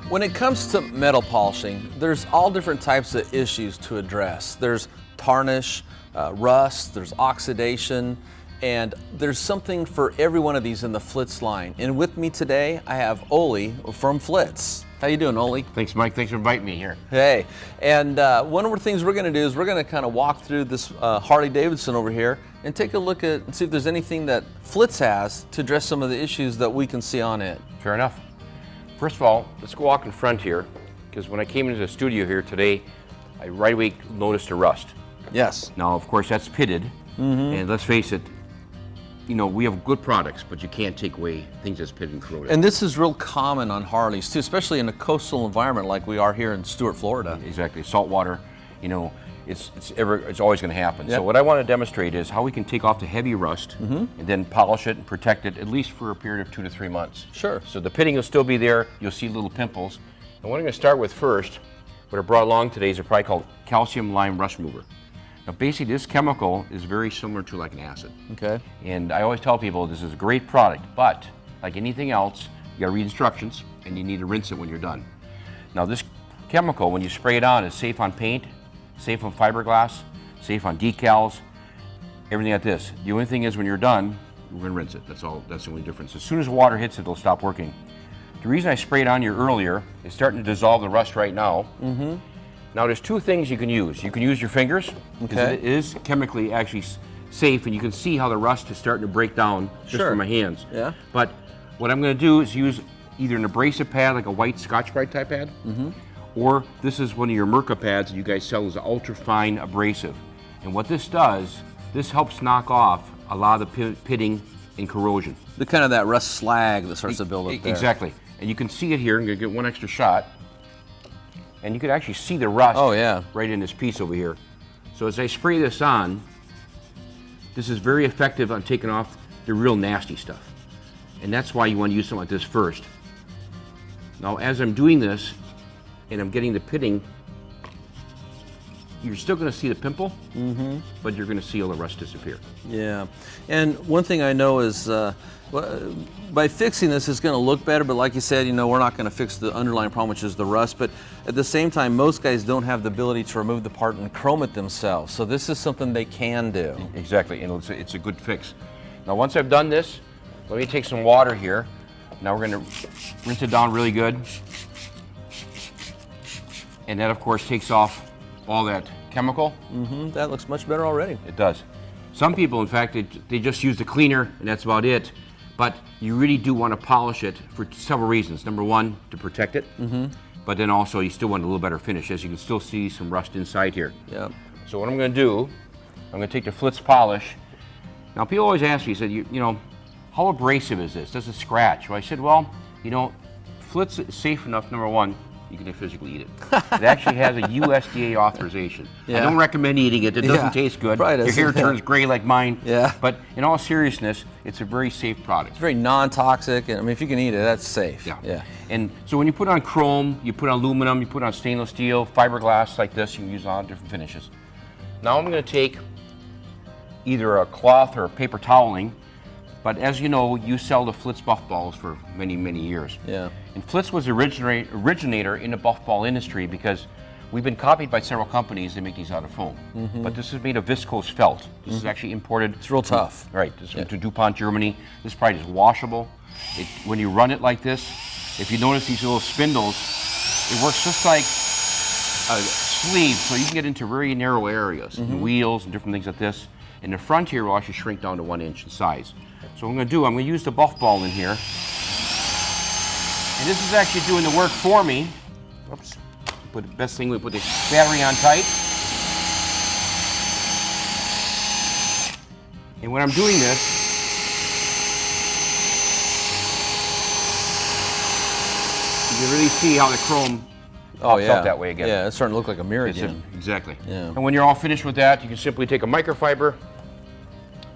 When it comes to metal polishing, there's all different types of issues to address. There's tarnish, rust, there's oxidation, and there's something for every one of these in the Flitz line. And with me today, I have Olie from Flitz. How you doing, Olie? Thanks, Mike. Thanks for inviting me here. Hey, and one of the things we're going to do is we're going to kind of walk through this Harley Davidson over here and take a look at and see if there's anything that Flitz has to address some of the issues that we can see on it. Fair enough. First of all, let's go walk in front here, because when I came into the studio here today, I right away noticed a rust. Yes. Now, of course, that's pitted, and let's face it, you know, we have good products, but you can't take away things that's pitted and corroded. And this is real common on Harleys too, especially in a coastal environment like we are here in Stuart, Florida. Exactly. Salt water, you know, it's always going to happen. Yep. So what I want to demonstrate is how we can take off the heavy rust and then polish it and protect it at least for a period of 2 to 3 months. Sure. So the pitting will still be there. You'll see little pimples. And what I'm going to start with first, what I brought along today is a product called calcium lime rust remover. Now basically this chemical is very similar to like an acid. Okay. And I always tell people this is a great product, but like anything else, you gotta read instructions and you need to rinse it when you're done. Now this chemical, when you spray it on, is safe on paint, safe on fiberglass, safe on decals, everything like this. The only thing is when you're done, we're gonna rinse it. That's all, that's the only difference. As soon as water hits it, it'll stop working. The reason I sprayed on you earlier is starting to dissolve the rust right now. Now there's 2 things you can use. You can use your fingers, because Okay. it is chemically actually safe, and you can see how the rust is starting to break down just Sure. from my hands. Yeah. But what I'm going to do is use either an abrasive pad, like a white Scotch-Brite type pad, or this is one of your Merca pads that you guys sell as an ultra-fine abrasive. And what this does, this helps knock off a lot of the pitting and corrosion. The kind of that rust slag that starts to build up there. Exactly. And you can see it here. I'm going to get one extra shot. And you can actually see the rust right in this piece over here. So as I spray this on, this is very effective on taking off the real nasty stuff. And that's why you want to use something like this first. Now as I'm doing this, and I'm getting the pitting, you're still going to see the pimple, but you're going to see all the rust disappear. Yeah, and one thing I know is by fixing this, it's going to look better, but like you said, you know, we're not going to fix the underlying problem, which is the rust, but at the same time, most guys don't have the ability to remove the part and chrome it themselves, so this is something they can do. Exactly, and it's a good fix. Now once I've done this, let me take some water here. Now we're going to rinse it down really good. And that of course takes off all that chemical. That looks much better already. It does. Some people, in fact, they just use the cleaner and that's about it. But you really do want to polish it for several reasons. Number one, to protect it. But then also you still want a little better finish, as you can still see some rust inside here. Yeah. So what I'm going to do, I'm going to take the Flitz polish. Now people always ask me, you know, how abrasive is this? Does it scratch? Well, I said, well, you know, Flitz is safe enough, number one, you can physically eat it. It actually has a USDA authorization. I don't recommend eating it. It doesn't taste good. Your hair turns gray like mine. But in all seriousness, it's a very safe product. It's very non-toxic, and I mean, if you can eat it, that's safe. Yeah. And so when you put on chrome, you put on aluminum, you put on stainless steel, fiberglass like this, you can use a lot of different finishes. Now I'm going to take either a cloth or a paper toweling. But as you know, you sell the Flitz buff balls for many, many years. Yeah. And Flitz was the originator in the buff ball industry, because we've been copied by several companies that make these out of foam. But this is made of viscose felt. This is actually imported. It's real tough. Right. This is to DuPont, Germany. This product is washable. When you run it like this, if you notice these little spindles, it works just like a sleeve, so you can get into very narrow areas, and wheels and different things like this. And the front here will actually shrink down to 1 inch in size. So what I'm going to do, I'm going to use the buff ball in here. And this is actually doing the work for me. Oops. The best thing, we put the battery on tight. And when I'm doing this, you can really see how the chrome pops up that way again. Yeah, it's starting to look like a mirror again. Exactly. Yeah. And when you're all finished with that, you can simply take a microfiber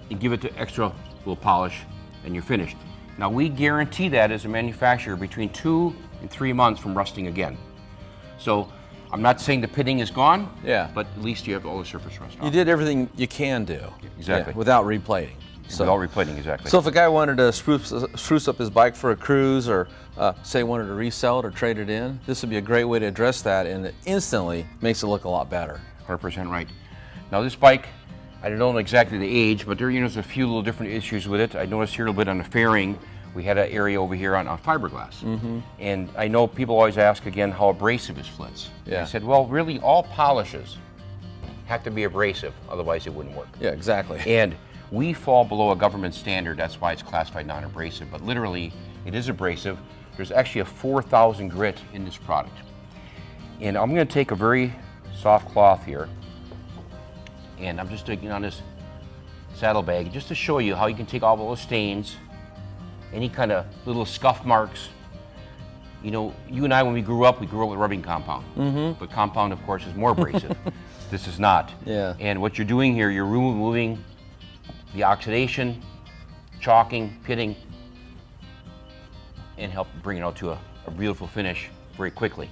and give it the extra little polish, and you're finished. Now we guarantee that as a manufacturer between 2 and 3 months from rusting again. So I'm not saying the pitting is gone, but at least you have all the surface rust off. You did everything you can do. Exactly. Without replating. Without replating, exactly. So if a guy wanted to spruce up his bike for a cruise, or say wanted to resell it or trade it in, this would be a great way to address that, and it instantly makes it look a lot better. 100% right. Now this bike, I don't know exactly the age, but there's a few little different issues with it. I noticed here a little bit on the fairing, we had an area over here on fiberglass. And I know people always ask again, how abrasive is Flitz? Yeah. I said, well, really all polishes have to be abrasive, otherwise it wouldn't work. Yeah, exactly. And we fall below a government standard, that's why it's classified non-abrasive, but literally it is abrasive. There's actually a 4,000 grit in this product. And I'm gonna take a very soft cloth here, and I'm just taking on this saddlebag just to show you how you can take all those stains, any kind of little scuff marks. You know, you and I, when we grew up with rubbing compound. But compound, of course, is more abrasive. This is not. Yeah. And what you're doing here, you're removing the oxidation, chalking, pitting, and help bring it out to a beautiful finish very quickly.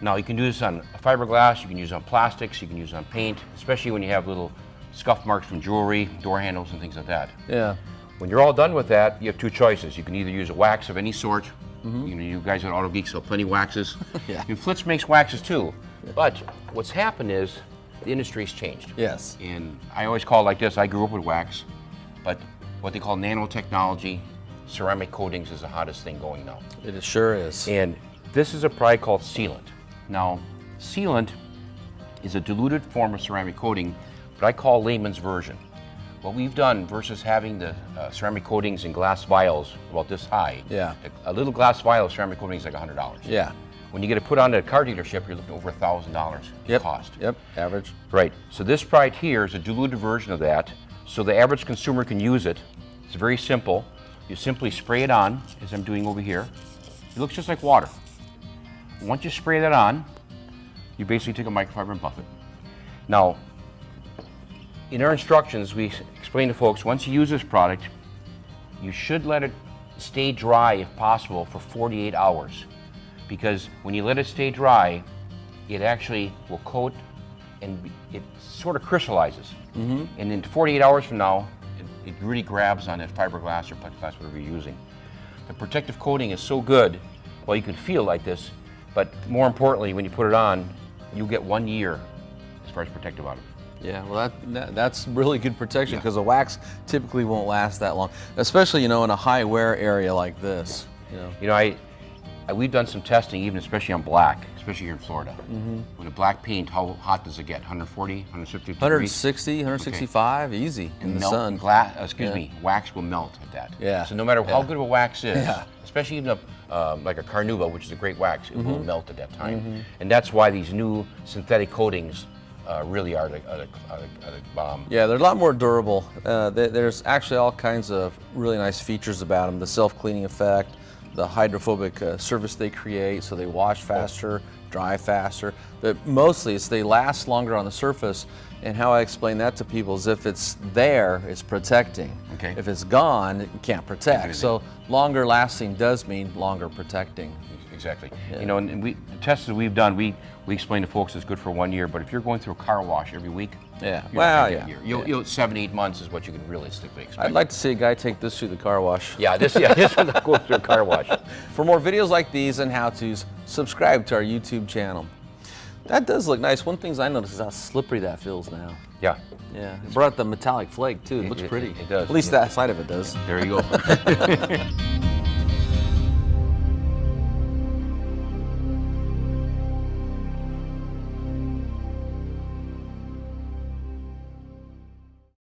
Now you can do this on fiberglass, you can use it on plastics, you can use it on paint, especially when you have little scuff marks from jewelry, door handles, and things like that. Yeah. When you're all done with that, you have two choices. You can either use a wax of any sort. You know, you guys at AutoGeek sell plenty of waxes. Yeah. And Flitz makes waxes too. But what's happened is the industry's changed. Yes. And I always call it like this, I grew up with wax, but what they call nanotechnology, ceramic coatings is the hottest thing going now. It sure is. And this is a product called sealant. Now, sealant is a diluted form of ceramic coating, but I call layman's version. What we've done versus having the ceramic coatings in glass vials about this high, Yeah. a little glass vial of ceramic coating is like $100. Yeah. When you get it put on at a car dealership, you're looking over $1,000 in cost. Yep, average. Right, so this product here is a diluted version of that, so the average consumer can use it. It's very simple. You simply spray it on, as I'm doing over here. It looks just like water. Once you spray that on, you basically take a microfiber and buff it. Now, in our instructions, we explain to folks, once you use this product, you should let it stay dry, if possible, for 48 hours. Because when you let it stay dry, it actually will coat and it sort of crystallizes. And in 48 hours from now, it really grabs on that fiberglass or plexiglass, whatever you're using. The protective coating is so good, well, you can feel like this, but more importantly, when you put it on, you get 1 year as far as protective out of it. Yeah, well, that's really good protection, because the wax typically won't last that long, especially, you know, in a high wear area like this. You know, we've done some testing, even especially on black, especially here in Florida. When a black paint, how hot does it get? 140, 150 degrees? 160, 165, easy in the sun. Wax will melt at that. Yeah. So no matter how good of a wax is, especially even like a Carnauba, which is a great wax, it will melt at that time. And that's why these new synthetic coatings really are the bomb. Yeah, they're a lot more durable. There's actually all kinds of really nice features about them. The self-cleaning effect, the hydrophobic surface they create, so they wash faster, dry faster. But mostly they last longer on the surface. And how I explain that to people is, if it's there, it's protecting. Okay. If it's gone, it can't protect. So longer lasting does mean longer protecting. Exactly. You know, and the tests that we've done, we explain to folks it's good for 1 year, but if you're going through a car wash every week, Yeah. you're not gonna get a year. You'll 7 to 8 months is what you can realistically expect. I'd like to see a guy take this through the car wash. Yeah, this one goes through a car wash. For more videos like these and how-tos, subscribe to our YouTube channel. That does look nice. One thing I noticed is how slippery that feels now. Yeah. Yeah, it brought the metallic flake too. It looks pretty. It does. At least that side of it does. There you go.